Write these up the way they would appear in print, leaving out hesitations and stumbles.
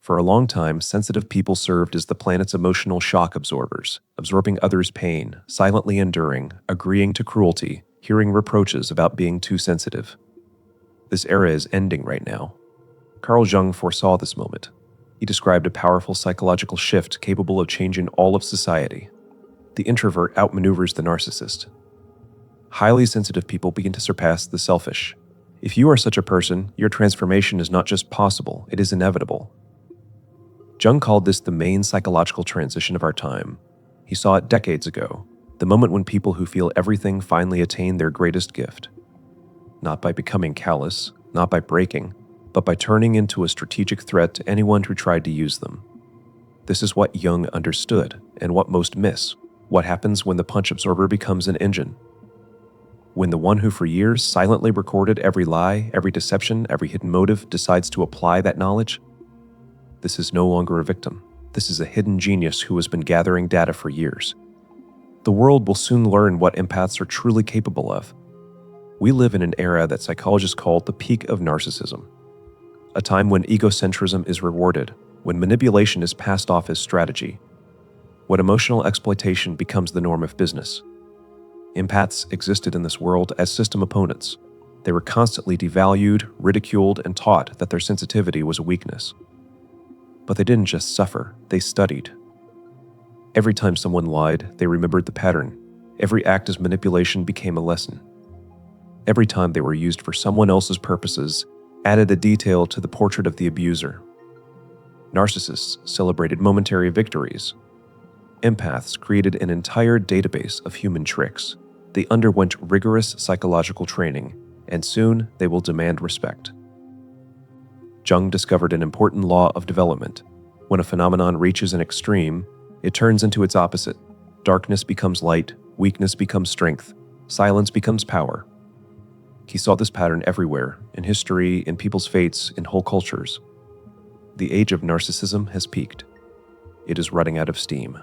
For a long time, sensitive people served as the planet's emotional shock absorbers, absorbing others' pain, silently enduring, agreeing to cruelty, hearing reproaches about being too sensitive. This era is ending right now. Carl Jung foresaw this moment. He described a powerful psychological shift capable of changing all of society. The introvert outmaneuvers the narcissist. Highly sensitive people begin to surpass the selfish. If you are such a person, your transformation is not just possible, it is inevitable. Jung called this the main psychological transition of our time. He saw it decades ago, the moment when people who feel everything finally attain their greatest gift. Not by becoming callous, not by breaking, but by turning into a strategic threat to anyone who tried to use them. This is what Jung understood, and what most miss. What happens when the punch absorber becomes an engine? When the one who for years silently recorded every lie, every deception, every hidden motive decides to apply that knowledge? This is no longer a victim. This is a hidden genius who has been gathering data for years. The world will soon learn what empaths are truly capable of. We live in an era that psychologists call the peak of narcissism. A time when egocentrism is rewarded, when manipulation is passed off as strategy, when emotional exploitation becomes the norm of business. Empaths existed in this world as system opponents. They were constantly devalued, ridiculed, and taught that their sensitivity was a weakness. But they didn't just suffer, they studied. Every time someone lied, they remembered the pattern. Every act as manipulation became a lesson. Every time they were used for someone else's purposes, added a detail to the portrait of the abuser. Narcissists celebrated momentary victories. Empaths created an entire database of human tricks. They underwent rigorous psychological training, and soon they will demand respect. Jung discovered an important law of development. When a phenomenon reaches an extreme, it turns into its opposite. Darkness becomes light, weakness becomes strength, silence becomes power. He saw this pattern everywhere, in history, in people's fates, in whole cultures. The age of narcissism has peaked. It is running out of steam.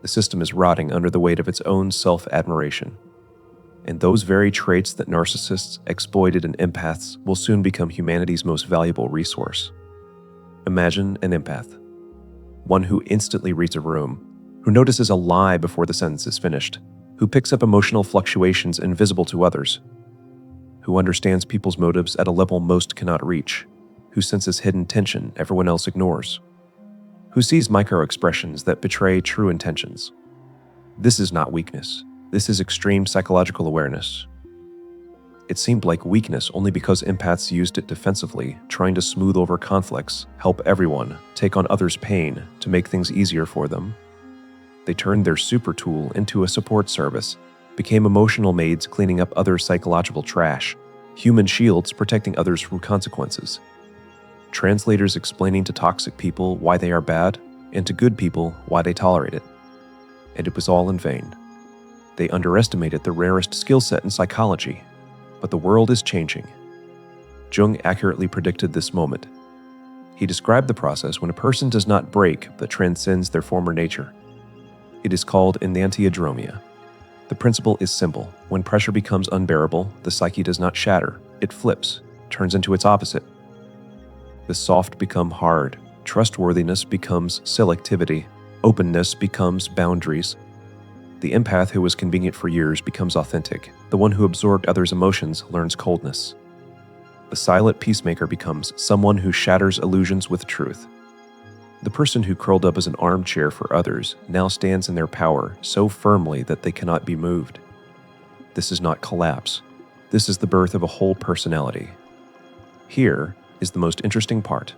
The system is rotting under the weight of its own self-admiration. And those very traits that narcissists exploited in empaths will soon become humanity's most valuable resource. Imagine an empath. One who instantly reads a room, who notices a lie before the sentence is finished, who picks up emotional fluctuations invisible to others, who understands people's motives at a level most cannot reach, who senses hidden tension everyone else ignores, who sees micro-expressions that betray true intentions. This is not weakness. This is extreme psychological awareness. It seemed like weakness only because empaths used it defensively, trying to smooth over conflicts, help everyone, take on others' pain to make things easier for them. They turned their super tool into a support service, became emotional maids cleaning up others' psychological trash, human shields protecting others from consequences, translators explaining to toxic people why they are bad, and to good people why they tolerate it. And it was all in vain. They underestimated the rarest skill set in psychology, but the world is changing. Jung accurately predicted this moment. He described the process when a person does not break but transcends their former nature. It is called enantiodromia. The principle is simple. When pressure becomes unbearable, the psyche does not shatter, it flips, turns into its opposite. The soft become hard, trustworthiness becomes selectivity, openness becomes boundaries. The empath who was convenient for years becomes authentic. The one who absorbed others' emotions learns coldness. The silent peacemaker becomes someone who shatters illusions with truth. The person who curled up as an armchair for others now stands in their power so firmly that they cannot be moved. This is not collapse. This is the birth of a whole personality. Here is the most interesting part.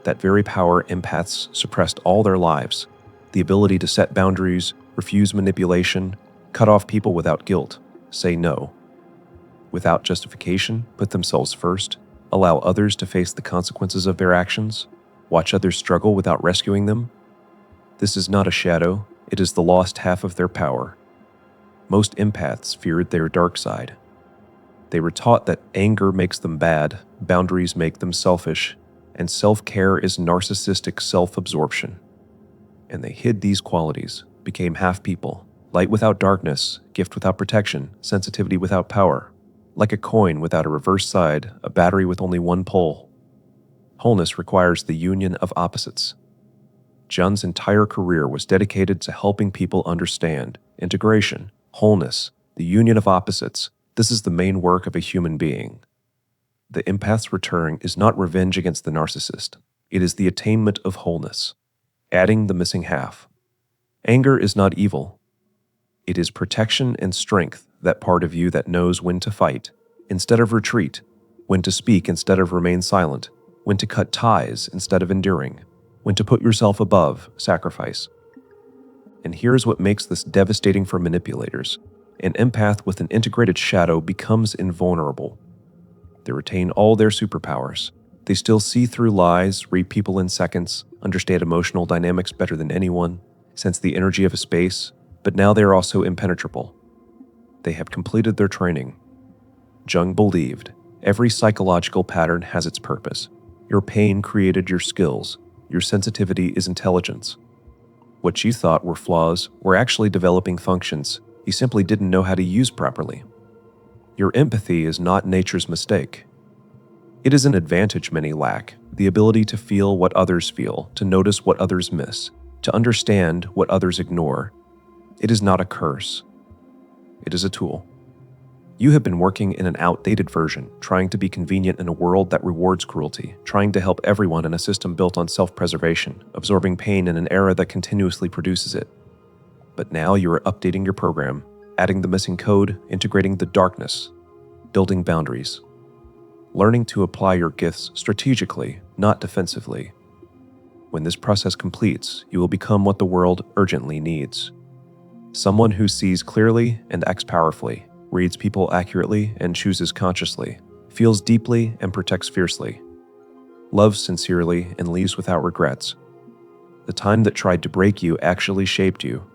That very power empaths suppressed all their lives, the ability to set boundaries, refuse manipulation, cut off people without guilt, say no. Without justification, put themselves first, allow others to face the consequences of their actions, watch others struggle without rescuing them. This is not a shadow, it is the lost half of their power. Most empaths feared their dark side. They were taught that anger makes them bad, boundaries make them selfish, and self-care is narcissistic self-absorption. And they hid these qualities, became half people, light without darkness, gift without protection, sensitivity without power, like a coin without a reverse side, a battery with only one pole. Wholeness requires the union of opposites. Jung's entire career was dedicated to helping people understand integration, wholeness, the union of opposites. This is the main work of a human being. The empath's return is not revenge against the narcissist. It is the attainment of wholeness, adding the missing half. Anger is not evil. It is protection and strength, that part of you that knows when to fight instead of retreat, when to speak instead of remain silent, when to cut ties instead of enduring, when to put yourself above sacrifice. And here's what makes this devastating for manipulators. An empath with an integrated shadow becomes invulnerable. They retain all their superpowers. They still see through lies, read people in seconds, understand emotional dynamics better than anyone, sense the energy of a space, but now they are also impenetrable. They have completed their training. Jung believed every psychological pattern has its purpose. Your pain created your skills. Your sensitivity is intelligence. What you thought were flaws were actually developing functions you simply didn't know how to use properly. Your empathy is not nature's mistake. It is an advantage many lack, the ability to feel what others feel, to notice what others miss, to understand what others ignore. It is not a curse. It is a tool. You have been working in an outdated version, trying to be convenient in a world that rewards cruelty, trying to help everyone in a system built on self-preservation, absorbing pain in an era that continuously produces it. But now you are updating your program, adding the missing code, integrating the darkness, building boundaries, learning to apply your gifts strategically, not defensively. When this process completes, you will become what the world urgently needs. Someone who sees clearly and acts powerfully, reads people accurately and chooses consciously, feels deeply and protects fiercely, loves sincerely and leaves without regrets. The time that tried to break you actually shaped you.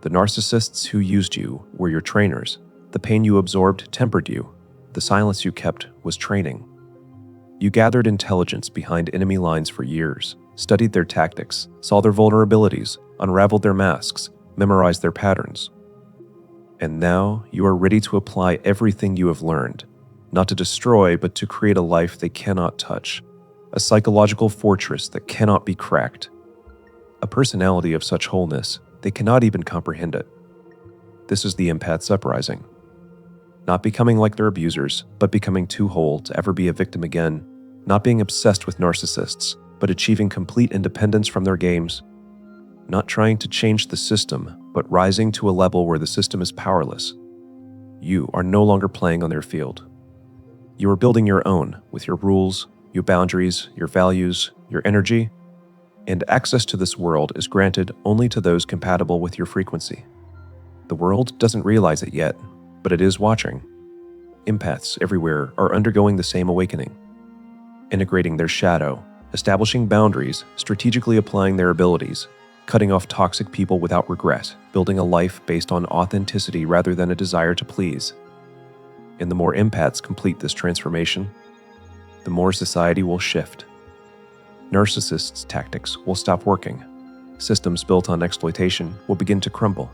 The narcissists who used you were your trainers. The pain you absorbed tempered you. The silence you kept was training. You gathered intelligence behind enemy lines for years, studied their tactics, saw their vulnerabilities, unraveled their masks, memorized their patterns. And now you are ready to apply everything you have learned, not to destroy, but to create a life they cannot touch, a psychological fortress that cannot be cracked, a personality of such wholeness they cannot even comprehend it. This is the empath's uprising. Not becoming like their abusers, but becoming too whole to ever be a victim again. Not being obsessed with narcissists, but achieving complete independence from their games. Not trying to change the system, but rising to a level where the system is powerless. You are no longer playing on their field. You are building your own, with your rules, your boundaries, your values, your energy, and access to this world is granted only to those compatible with your frequency. The world doesn't realize it yet, but it is watching. Empaths everywhere are undergoing the same awakening, integrating their shadow, establishing boundaries, strategically applying their abilities, cutting off toxic people without regret, building a life based on authenticity rather than a desire to please. And the more empaths complete this transformation, the more society will shift. Narcissists' tactics will stop working. Systems built on exploitation will begin to crumble.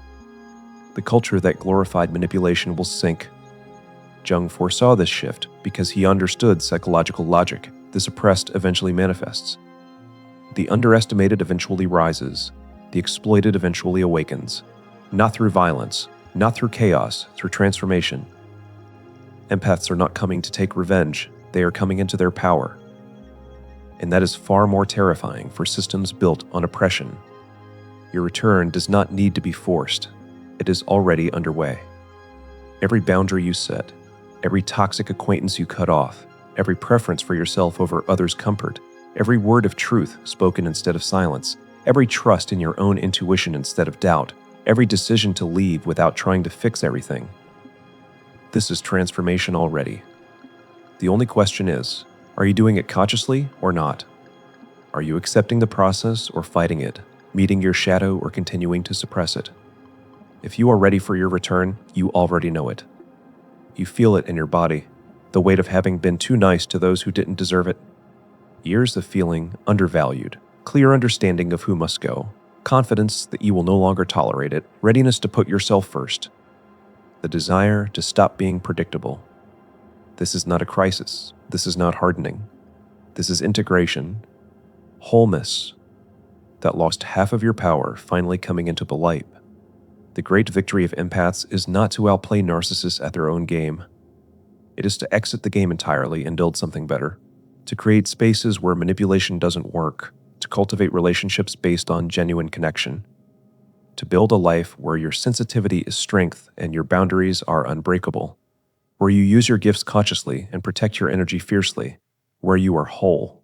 The culture that glorified manipulation will sink. Jung foresaw this shift because he understood psychological logic. The suppressed eventually manifests. The underestimated eventually rises. The exploited eventually awakens. Not through violence, not through chaos, through transformation. Empaths are not coming to take revenge. They are coming into their power. And that is far more terrifying for systems built on oppression. Your return does not need to be forced. It is already underway. Every boundary you set, every toxic acquaintance you cut off, every preference for yourself over others' comfort, every word of truth spoken instead of silence, every trust in your own intuition instead of doubt, every decision to leave without trying to fix everything. This is transformation already. The only question is, are you doing it consciously or not? Are you accepting the process or fighting it, meeting your shadow or continuing to suppress it? If you are ready for your return, you already know it. You feel it in your body, the weight of having been too nice to those who didn't deserve it. Years of feeling undervalued, clear understanding of who must go, confidence that you will no longer tolerate it, readiness to put yourself first, the desire to stop being predictable. This is not a crisis. This is not hardening. This is integration, wholeness, that lost half of your power finally coming into the light. The great victory of empaths is not to outplay narcissists at their own game. It is to exit the game entirely and build something better, to create spaces where manipulation doesn't work, to cultivate relationships based on genuine connection, to build a life where your sensitivity is strength and your boundaries are unbreakable, where you use your gifts consciously and protect your energy fiercely, where you are whole.